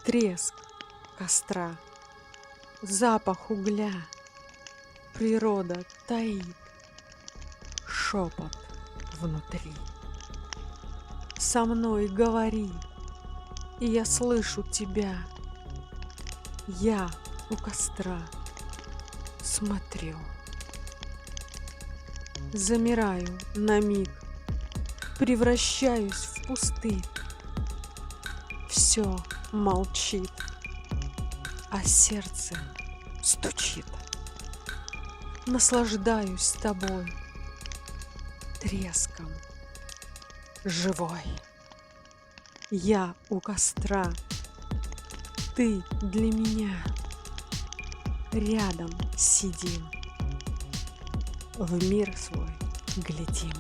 Треск костра, запах угля, природа таит шепот внутри. Со мной говори, и я слышу тебя. Я у костра смотрю. Замираю на миг, превращаюсь в пустырь. Все молчит, а сердце стучит. Наслаждаюсь тобой, треском живой. Я у костра, ты для меня. Рядом сидим, в мир свой глядим.